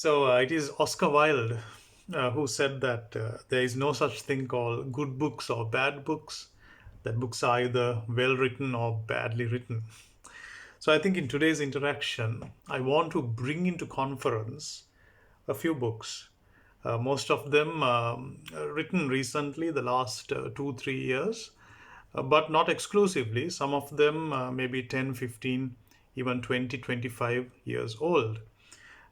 It is Oscar Wilde who said that there is no such thing called good books or bad books, that books are either well written or badly written. So I think in today's interaction, I want to bring into conference a few books. Most of them written recently, the last 2, 3 years, but not exclusively. Some of them maybe 10, 15, even 20, 25 years old.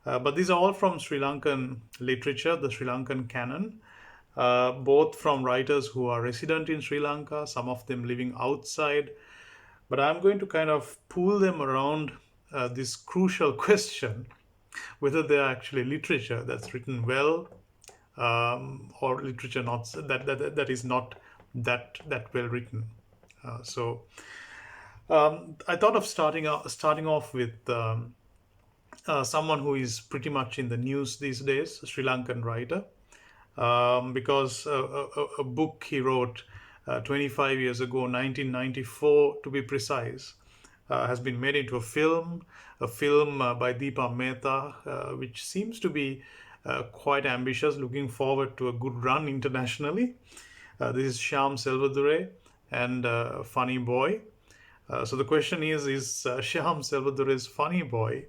But these are all from Sri Lankan literature, the Sri Lankan canon, both from writers who are resident in Sri Lanka, some of them living outside. But I'm going to kind of pull them around this crucial question whether they are actually literature that's written well, or literature not that is not that well written. I thought of starting off with someone who is pretty much in the news these days, a Sri Lankan writer, because a book he wrote 25 years ago, 1994 to be precise, has been made into a film by Deepa Mehta, which seems to be quite ambitious, looking forward to a good run internationally. This is Shyam Selvadurai and Funny Boy. So the question is Shyam Selvadurai's Funny Boy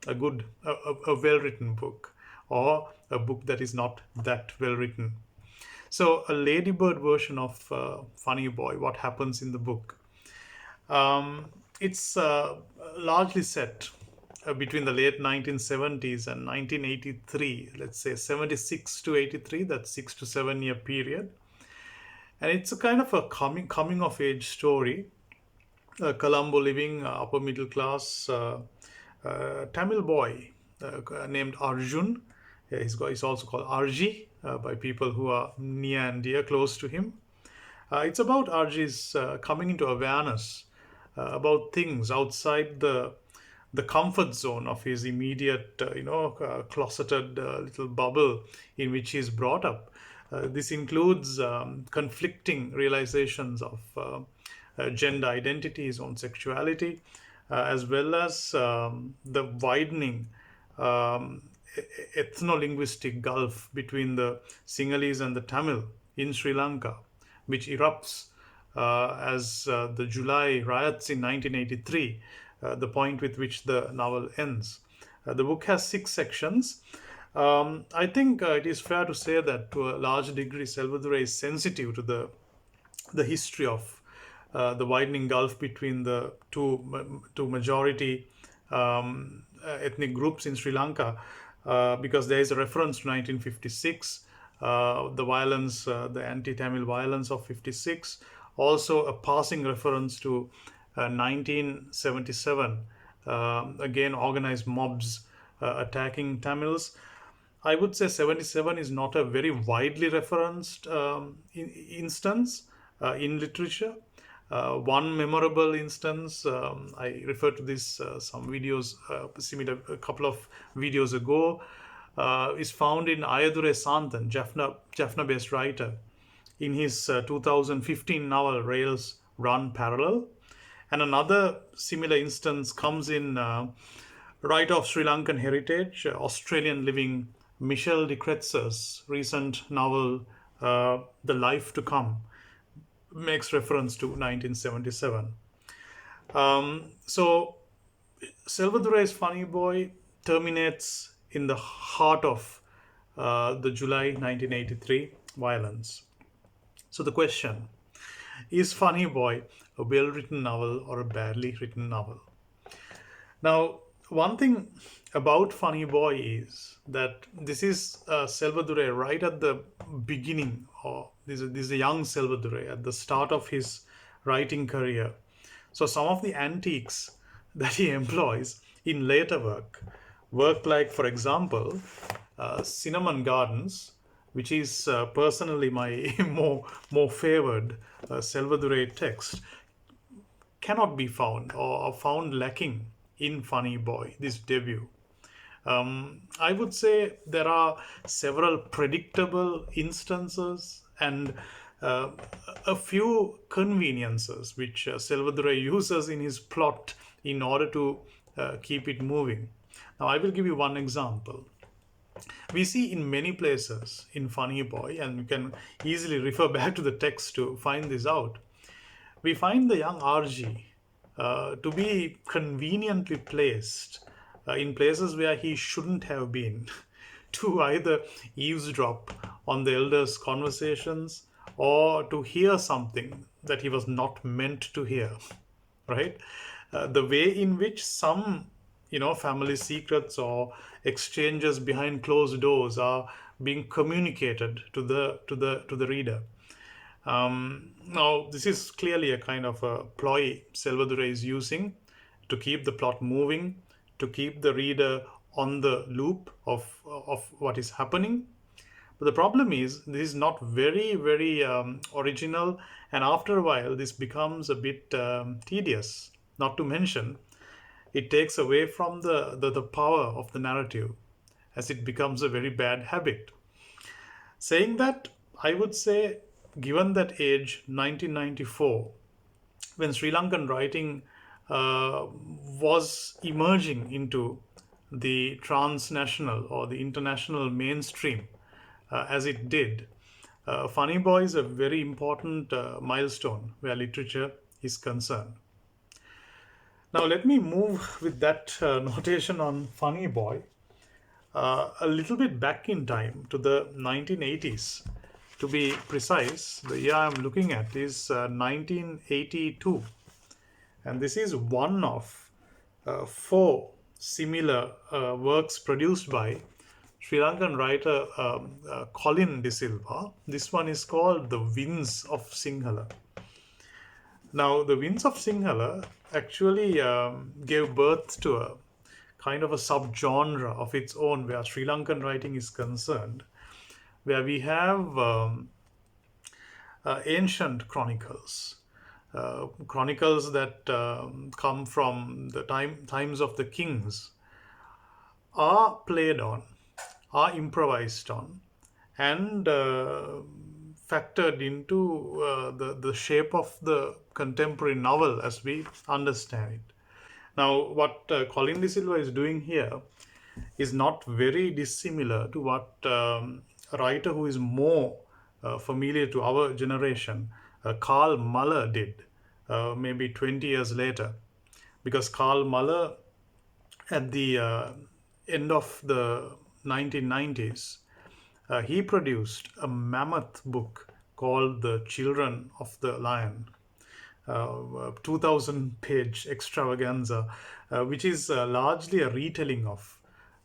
a well-written book, or a book that is not that well written? So a ladybird version of Funny Boy, what happens in the book? It's largely set between the late 1970s and 1983, let's say 76 to 83, that's 6 to 7 year period. And it's a kind of a coming of age story. Colombo living, upper middle class Tamil boy named Arjun. He's also called Arji by people who are near and dear, close to him. It's about Arji's coming into awareness about things outside the comfort zone of his immediate, closeted little bubble in which he's brought up. This includes conflicting realizations of gender identity, his own sexuality, as well as the widening um, ethno-linguistic gulf between the Sinhalese and the Tamil in Sri Lanka, which erupts as the July riots in 1983, the point with which the novel ends. The book has 6 sections. I think it is fair to say that to a large degree, Selvadurai is sensitive to the history of the widening gulf between the two majority ethnic groups in Sri Lanka, because there is a reference to 1956, the violence, the anti-Tamil violence of 56, also a passing reference to 1977, again organized mobs attacking Tamils. I would say 77 is not a very widely referenced instance in literature. One memorable instance, I referred to this some videos, similar a couple of videos ago, is found in Ayadure Santhan, Jaffna-based writer, in his 2015 novel Rails Run Parallel. And another similar instance comes in writer of Sri Lankan heritage, Australian living Michelle de Kretzer's recent novel, The Life to Come, makes reference to 1977. So Selvadurai's Funny Boy terminates in the heart of the July 1983 violence. So the question is, Funny Boy a well written novel or a badly written novel? Now, one thing about Funny Boy is that this is Selvadurai right at the beginning, or this is a young Selvadurai at the start of his writing career. So some of the antiques that he employs in later work like, for example, Cinnamon Gardens, which is personally my more favored Selvadurai text, cannot be found or found lacking in Funny Boy, this debut. I would say there are several predictable instances and a few conveniences which Selvadurai uses in his plot in order to keep it moving. Now, I will give you one example. We see in many places in Funny Boy, and you can easily refer back to the text to find this out. We find the young RG to be conveniently placed in places where he shouldn't have been, to either eavesdrop on the elders' conversations or to hear something that he was not meant to hear, right? The way in which some, family secrets or exchanges behind closed doors are being communicated to the reader. Now, this is clearly a kind of a ploy Selvadurai is using to keep the plot moving, to keep the reader on the loop of what is happening. But the problem is, this is not very, very original, and after a while, this becomes a bit tedious. Not to mention, it takes away from the power of the narrative, as it becomes a very bad habit. Saying that, I would say, given that age, 1994, when Sri Lankan writing was emerging into the transnational or the international mainstream as it did, Funny Boy is a very important milestone where literature is concerned. Now, let me move with that notation on Funny Boy a little bit back in time to the 1980s. To be precise, the year I'm looking at is 1982, and this is one of four similar works produced by Sri Lankan writer Colin de Silva. This one is called The Winds of Sinhala. Now, The Winds of Sinhala actually gave birth to a kind of a subgenre of its own where Sri Lankan writing is concerned, where we have ancient chronicles, chronicles that come from the times of the kings, are played on, are improvised on, and factored into the shape of the contemporary novel as we understand it. Now, what Colin de Silva is doing here is not very dissimilar to what a writer who is more familiar to our generation, Karl Muller, did maybe 20 years later. Because Karl Muller, at the end of the 1990s, he produced a mammoth book called The Children of the Lion, 2000 page extravaganza, which is largely a retelling of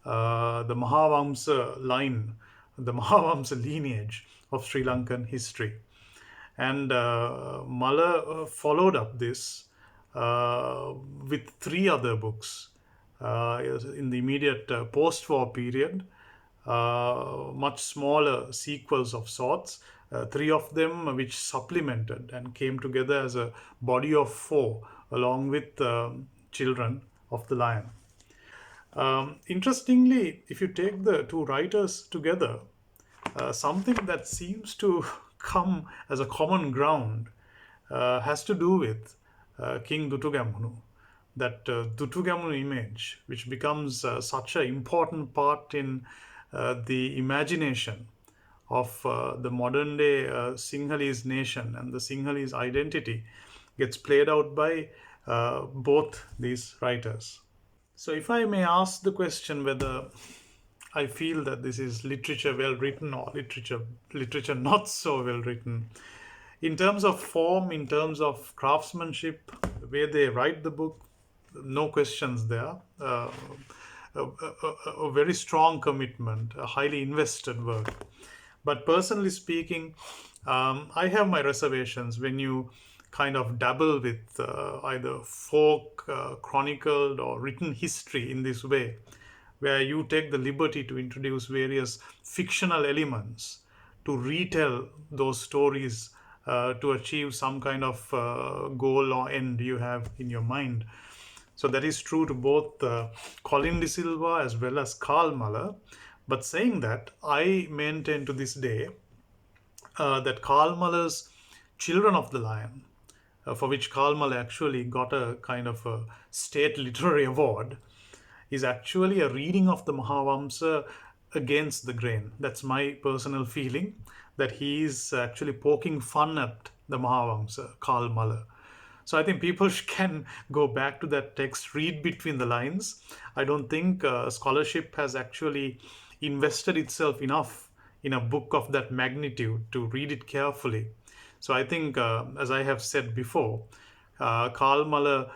the Mahavamsa line, the Mahavamsa lineage of Sri Lankan history. And Muller followed up this with three other books in the immediate post-war period, much smaller sequels of sorts, three of them which supplemented and came together as a body of four, along with Children of the Lion. Interestingly, if you take the two writers together, something that seems to come as a common ground has to do with King Dutugamunu. That Dutugamunu image, which becomes such an important part in the imagination of the modern day Sinhalese nation and the Sinhalese identity, gets played out by both these writers. So, if I may ask the question whether I feel that this is literature well written or literature not so well written, in terms of form, in terms of craftsmanship, the way they write the book, no questions there. A very strong commitment, a highly invested work. But personally speaking, I have my reservations when you kind of dabble with either folk, chronicled, or written history in this way, where you take the liberty to introduce various fictional elements to retell those stories to achieve some kind of goal or end you have in your mind. So that is true to both Colin de Silva as well as Karl Muller. But saying that, I maintain to this day that Karl Muller's Children of the Lion, for which Karl Muller actually got a kind of a state literary award, is actually a reading of the Mahavamsa against the grain. That's my personal feeling, that he is actually poking fun at the Mahavamsa, Karl Mahler. So I think people can go back to that text, read between the lines. I don't think scholarship has actually invested itself enough in a book of that magnitude to read it carefully. So I think, as I have said before, Karl Mahler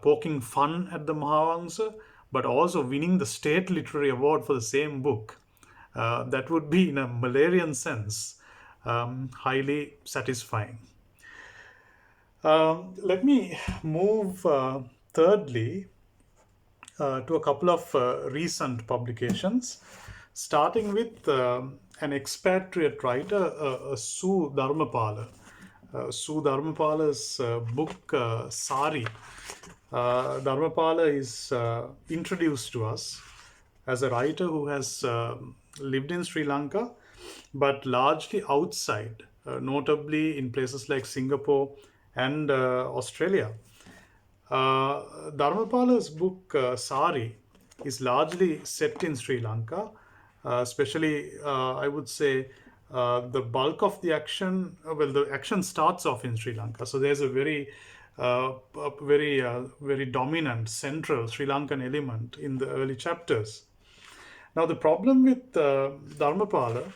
poking fun at the Mahavamsa, but also winning the State Literary Award for the same book. That would be, in a Malarian sense, highly satisfying. Let me move thirdly to a couple of recent publications, starting with an expatriate writer, Su Dharmapala. Su Dharmapala's book, Saree. Dharmapala is introduced to us as a writer who has lived in Sri Lanka, but largely outside, notably in places like Singapore and Australia. Dharmapala's book, Saree, is largely set in Sri Lanka, especially, I would say, the bulk of the action, the action starts off in Sri Lanka. So there's a very dominant, central Sri Lankan element in the early chapters. Now, the problem with Dharmapala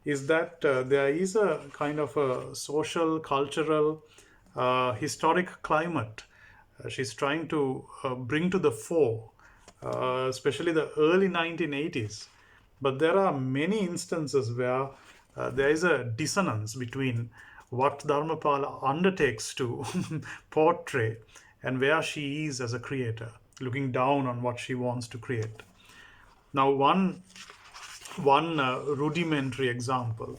is that there is a kind of a social, cultural, historic climate she's trying to bring to the fore, especially the early 1980s. But there are many instances where there is a dissonance between what Dharmapala undertakes to portray and where she is as a creator, looking down on what she wants to create. Now, one rudimentary example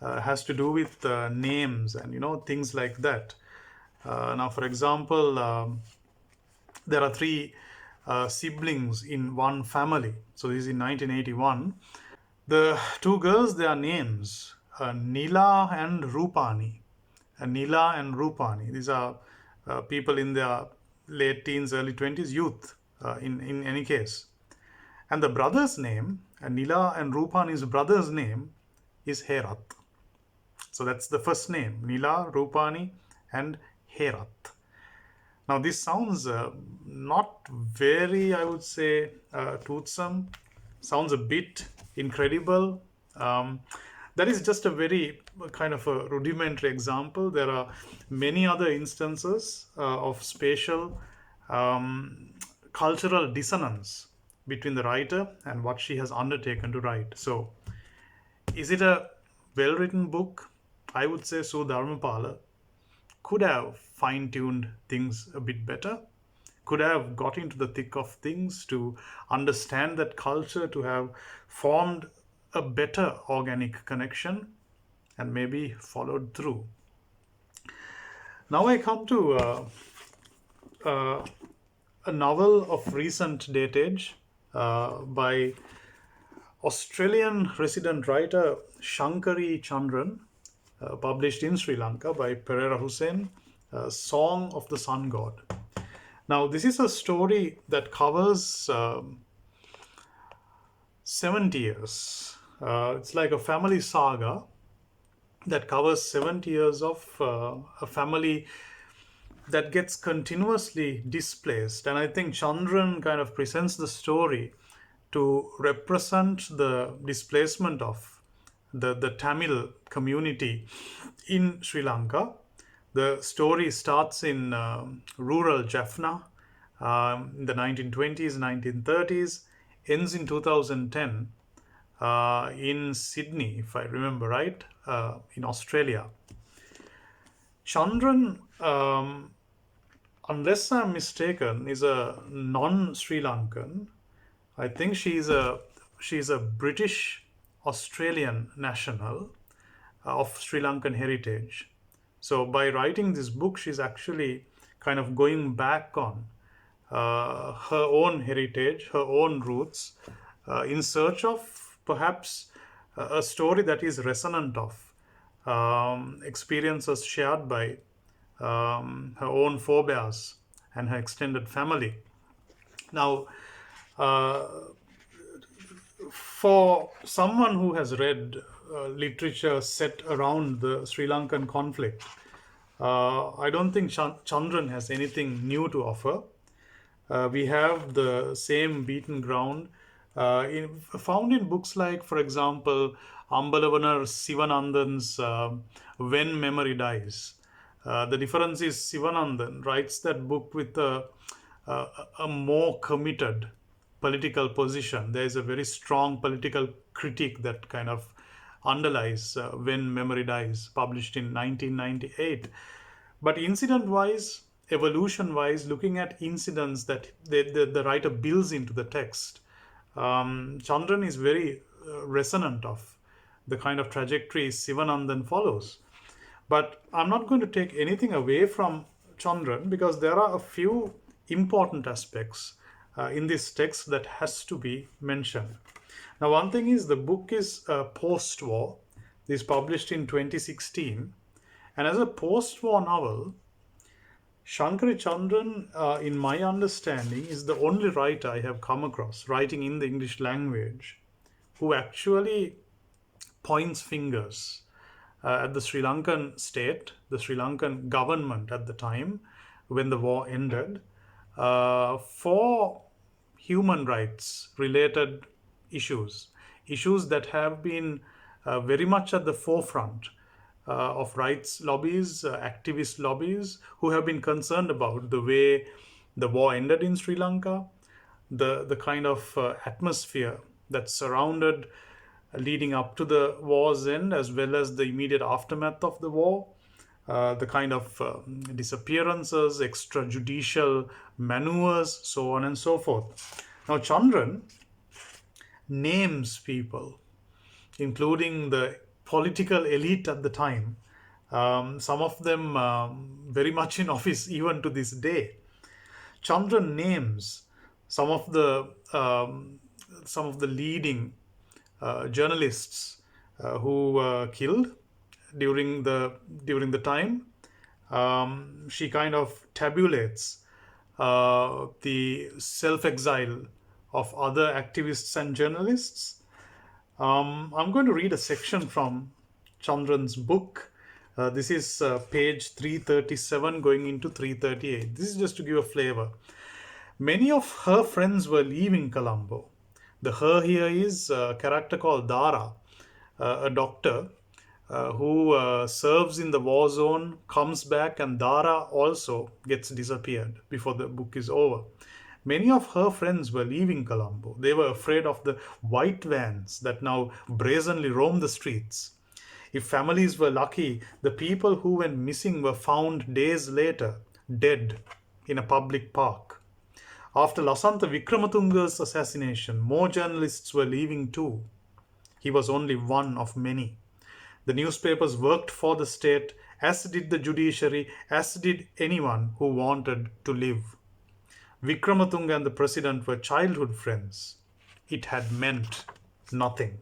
has to do with names and things like that. Now, for example, there are three siblings in one family. So this is in 1981. The two girls, their names, Nila and Rupani. Nila and Rupani. These are people in their late teens, early 20s, youth in any case. And the brother's name, Nila and Rupani's brother's name, is Herat. So that's the first name, Nila, Rupani, and Herat. Now this sounds not very, I would say, toothsome. Sounds a bit incredible. That is just a very kind of a rudimentary example. There are many other instances of spatial, cultural dissonance between the writer and what she has undertaken to write. So, is it a well-written book? I would say Su Dharmapala could have fine-tuned things a bit better, could have got into the thick of things to understand that culture, to have formed a better organic connection, and maybe followed through. Now I come to a novel of recent datage by Australian resident writer Shankari Chandran, published in Sri Lanka by Pereira Hussein, Song of the Sun God. Now, this is a story that covers 70 years. It's like a family saga that covers 70 years of a family that gets continuously displaced. And I think Chandran kind of presents the story to represent the displacement of the Tamil community in Sri Lanka. The story starts in rural Jaffna in the 1920s, 1930s, ends in 2010 in Sydney, if I remember right, in Australia. Chandran, unless I'm mistaken, is a non-Sri Lankan. I think she's a British Australian national of Sri Lankan heritage. So by writing this book, she's actually kind of going back on her own heritage, her own roots, in search of perhaps a story that is resonant of experiences shared by her own forebears and her extended family. Now, For someone who has read literature set around the Sri Lankan conflict, I don't think Chandran has anything new to offer. We have the same beaten ground found in books like, for example, Ambalavanar Sivanandan's When Memory Dies. The difference is Sivanandan writes that book with a, a more committed political position. There is a very strong political critique that kind of underlies When Memory Dies, published in 1998. But incident wise, evolution wise, looking at incidents that the writer builds into the text, Chandran is very resonant of the kind of trajectory Sivanandan follows. But I'm not going to take anything away from Chandran because there are a few important aspects in this text that has to be mentioned. Now, one thing is the book is post-war. This is published in 2016. And as a post-war novel, Shankari Chandran, in my understanding, is the only writer I have come across writing in the English language who actually points fingers at the Sri Lankan state, the Sri Lankan government at the time when the war ended, for human rights related issues that have been very much at the forefront of rights lobbies, activist lobbies who have been concerned about the way the war ended in Sri Lanka, the kind of atmosphere that surrounded leading up to the war's end, as well as the immediate aftermath of the war, the kind of disappearances, extrajudicial maneuvers, so on and so forth. Now, Chandran names people, including the political elite at the time, some of them very much in office even to this day. Chandran names some of the leading journalists who were killed during the time. She kind of tabulates the self-exile of other activists and journalists. I'm going to read a section from Chandran's book. This is page 337 going into 338. This is just to give a flavor. Many of her friends were leaving Colombo. The her here is a character called Dara, a doctor who serves in the war zone, comes back, and Dara also gets disappeared before the book is over. Many of her friends were leaving Colombo. They were afraid of the white vans that now brazenly roam the streets. If families were lucky, the people who went missing were found days later, dead in a public park. After Lasantha Vikramatunga's assassination, more journalists were leaving too. He was only one of many. The newspapers worked for the state, as did the judiciary, as did anyone who wanted to live. Vikramatunga and the president were childhood friends. It had meant nothing.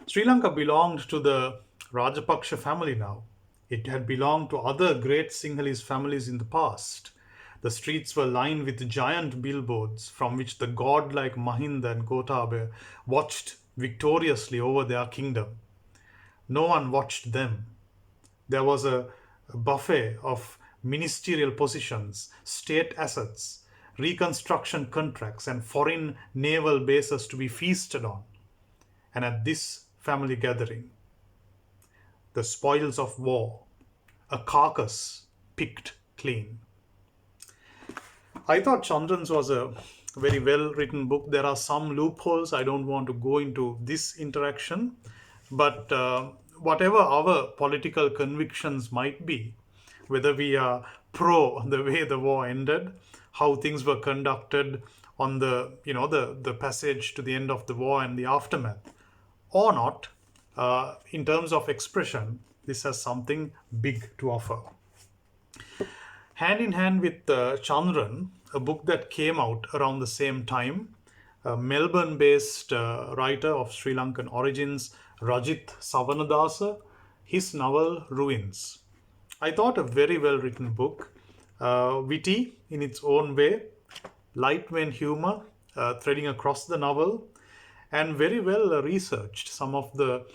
Sri Lanka belonged to the Rajapaksa family now. It had belonged to other great Sinhalese families in the past. The streets were lined with giant billboards from which the godlike Mahinda and Gotabaya watched victoriously over their kingdom. No one watched them. There was a buffet of ministerial positions, state assets, reconstruction contracts, and foreign naval bases to be feasted on. And at this family gathering, the spoils of war, a carcass picked clean. I thought Chandran's was a very well written book. There are some loopholes. I don't want to go into this interaction. But whatever our political convictions might be, whether we are pro the way the war ended, how things were conducted on the passage to the end of the war and the aftermath, or not, in terms of expression, this has something big to offer. Hand in hand with Chandran, a book that came out around the same time, a Melbourne-based writer of Sri Lankan origins, Rajith Savanadasa, his novel Ruins. I thought a very well written book, witty in its own way, light vein humor threading across the novel, and very well researched. Some of the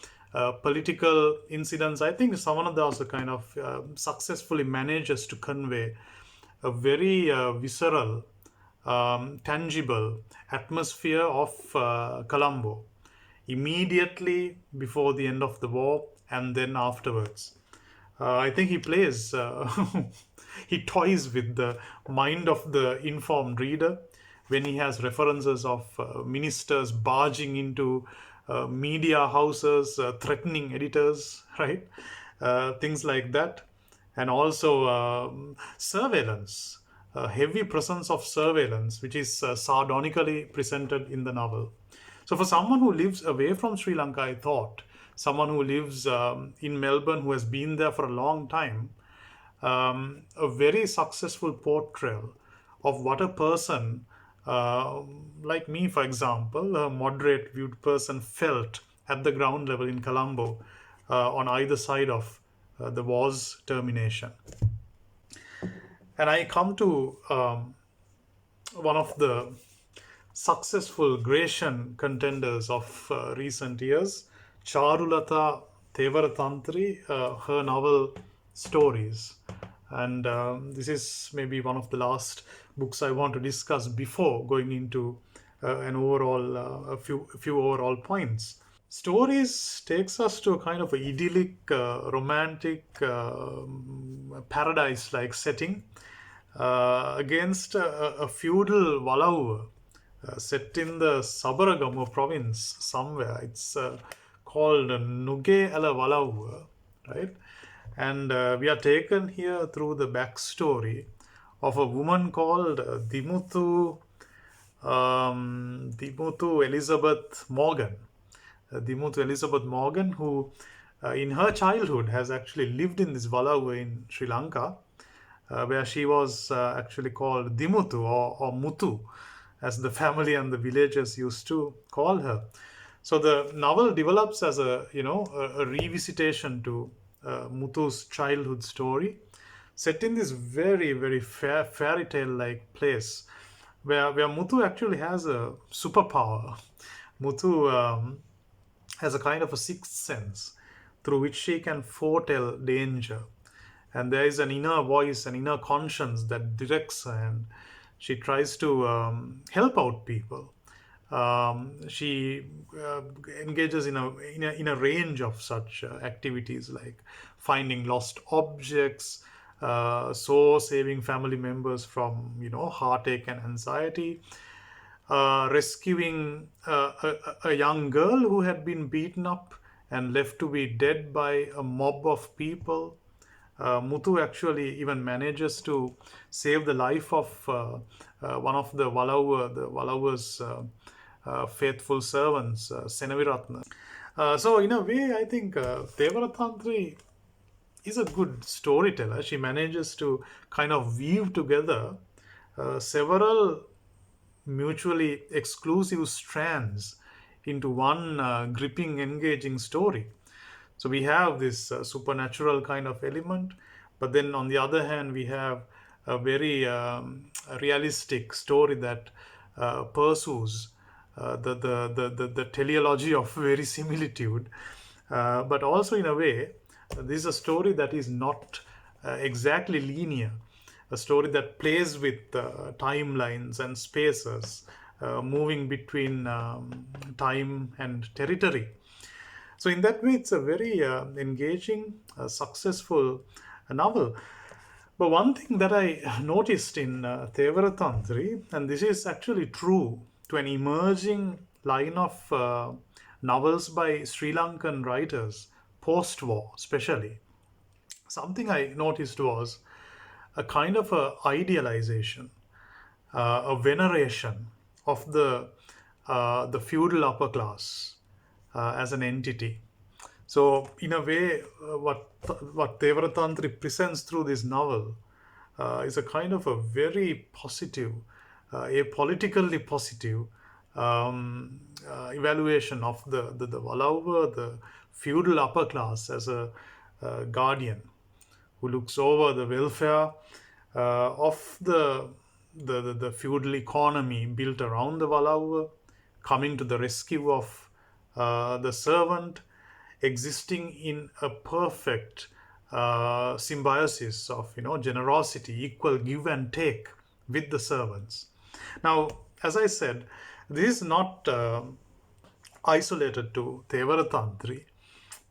political incidents, I think Savanadasa kind of successfully manages to convey a very visceral, tangible atmosphere of Colombo immediately before the end of the war and then afterwards. I think he plays, he toys with the mind of the informed reader when he has references of ministers barging into media houses, threatening editors, right? Things like that. And also surveillance, a heavy presence of surveillance, which is sardonically presented in the novel. So, for someone who lives away from Sri Lanka, I thought, someone who lives in Melbourne, who has been there for a long time, a very successful portrayal of what a person uh, like me, for example, a moderate viewed person, felt at the ground level in Colombo on either side of the war's termination. And I come to one of the successful Grecian contenders of recent years, Charulatha Thewarathanthri, her novel Stories. And this is maybe one of the last books I want to discuss before going into an overall, a few overall points. Stories takes us to a kind of a idyllic, romantic, paradise-like setting against a feudal Walau set in the Sabaragamu province somewhere. It's called Nuge ala Walau, right? And we are taken here through the backstory of a woman called Dimuthu Elizabeth Morgan. Dimuthu Elizabeth Morgan, who in her childhood has actually lived in this Walau in Sri Lanka, where she was actually called Dimuthu or Muthu, as the family and the villagers used to call her. So the novel develops as a revisitation to Muthu's childhood story, set in this very very fairy tale like place, where Muthu actually has a superpower. Muthu has a kind of a sixth sense through which she can foretell danger. And there is an inner voice, an inner conscience that directs her, and she tries to help out people. She engages in a range of such activities like finding lost objects, so saving family members from heartache and anxiety, rescuing a young girl who had been beaten up and left to be dead by a mob of people. Muthu actually even manages to save the life of one of the Walau's faithful servants, Senaviratna. So in a way, I think Thewarathanthri is a good storyteller. She manages to kind of weave together several mutually exclusive strands into one gripping, engaging story. So we have this supernatural kind of element, but then on the other hand, we have a very realistic story that pursues the teleology of verisimilitude, but also in a way, this is a story that is not exactly linear, a story that plays with timelines and spaces, moving between time and territory. So in that way, it's a very engaging, successful novel. But one thing that I noticed in Thewarathanthri, and this is actually true to an emerging line of novels by Sri Lankan writers, post-war especially, something I noticed was a kind of a idealization, a veneration of the feudal upper class as an entity. So, in a way, what Thewarathanthri presents through this novel is a kind of a very positive, a politically positive evaluation of the Walauva, the feudal upper class, as a guardian who looks over the welfare of the feudal economy built around the Walauva, coming to the rescue of the servant, existing in a perfect symbiosis of generosity, equal give and take with the servants. Now, as I said, this is not isolated to Thewarathanthri.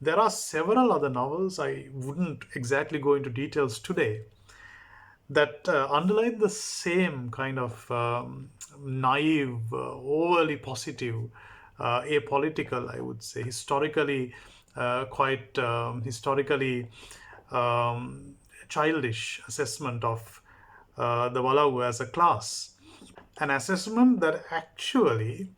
There are several other novels. I wouldn't exactly go into details today that underline the same kind of naive, overly positive, apolitical, I would say, historically quite historically um, childish assessment of the Walau as a class. An assessment that actually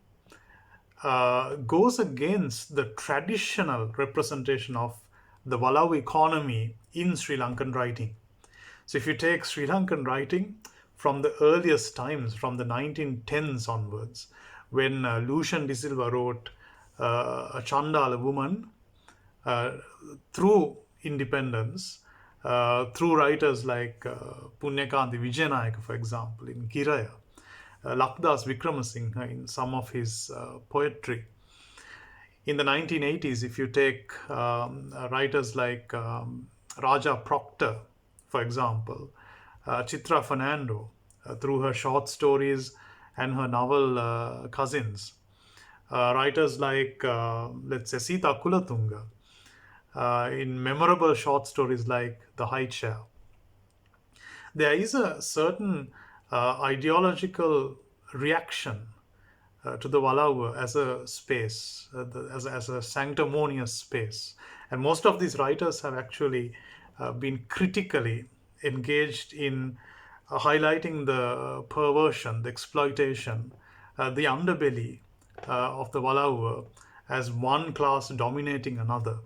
goes against the traditional representation of the Walau economy in Sri Lankan writing. So if you take Sri Lankan writing from the earliest times, from the 1910s onwards, when Lucian de Silva wrote a Chandala woman, uh, through independence, through writers like Punyakanti Vijayanayaka, for example, in Kiraya, Lakdas Vikramasinghe in some of his poetry. In the 1980s, if you take writers like Raja Proctor, for example, Chitra Fernando, through her short stories and her novel Cousins, writers like, let's say, Sita Kulatunga, in memorable short stories like The High Chair. There is a certain ideological reaction to the Walau as a space, as a sanctimonious space. And most of these writers have actually been critically engaged in highlighting the perversion, the exploitation, the underbelly of the Walau as one class dominating another.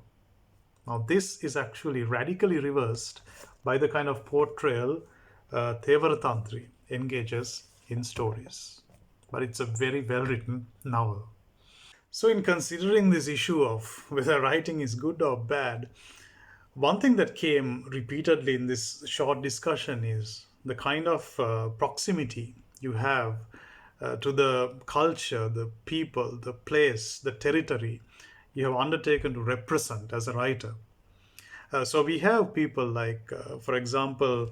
Now, this is actually radically reversed by the kind of portrayal Thewarathanthri engages in stories. But it's a very well written novel. So, in considering this issue of whether writing is good or bad, one thing that came repeatedly in this short discussion is the kind of proximity you have to the culture, the people, the place, the territory you have undertaken to represent as a writer. So we have people like, for example,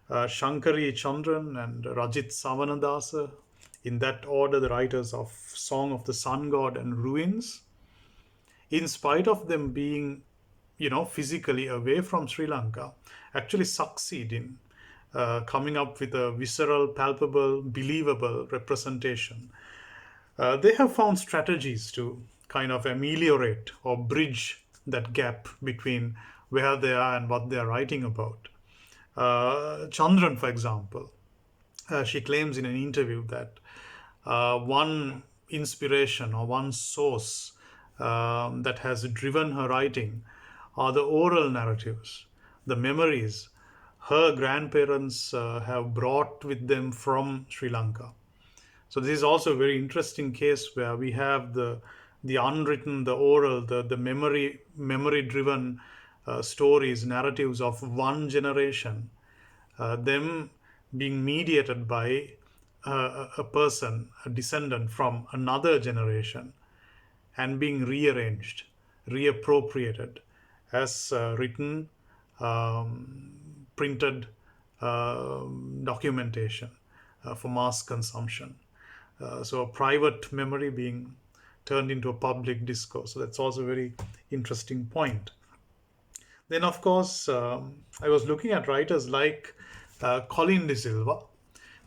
Shankari, Chandran, and Rajith, Savanadasa, in that order, the writers of Song of the Sun God and Ruins. In spite of them being, physically away from Sri Lanka, actually succeed in coming up with a visceral, palpable, believable representation. They have found strategies to kind of ameliorate or bridge that gap between where they are and what they are writing about. Chandran, for example, she claims in an interview that one inspiration or one source that has driven her writing are the oral narratives, the memories her grandparents have brought with them from Sri Lanka. So this is also a very interesting case where we have the unwritten, the oral, the memory driven stories, narratives of one generation, them being mediated by a person, a descendant from another generation, and being rearranged, reappropriated as written, printed documentation for mass consumption. So a private memory being turned into a public discourse. So that's also a very interesting point. Then, of course, I was looking at writers like Colin de Silva,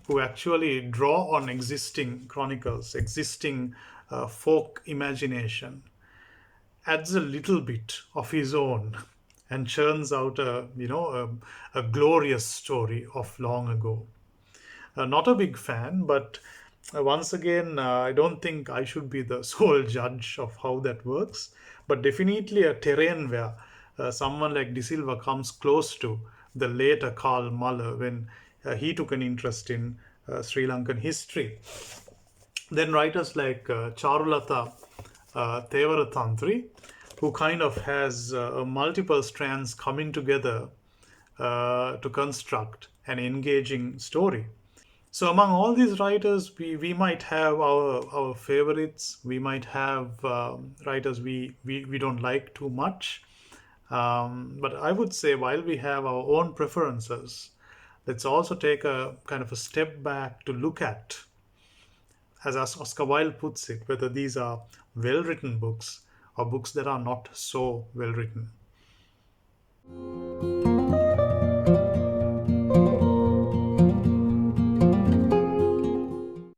who actually draw on existing chronicles, existing folk imagination, adds a little bit of his own, and churns out a glorious story of long ago. Not a big fan, but once again, I don't think I should be the sole judge of how that works. But definitely a terrain where someone like De Silva comes close to the later Karl Muller when he took an interest in Sri Lankan history. Then writers like Charulatha, Thewarathanthri, who kind of has multiple strands coming together to construct an engaging story. So among all these writers, we might have our favorites. We might have writers we don't like too much. But I would say while we have our own preferences, let's also take a kind of a step back to look at, as Oscar Wilde puts it, whether these are well written books or books that are not so well written.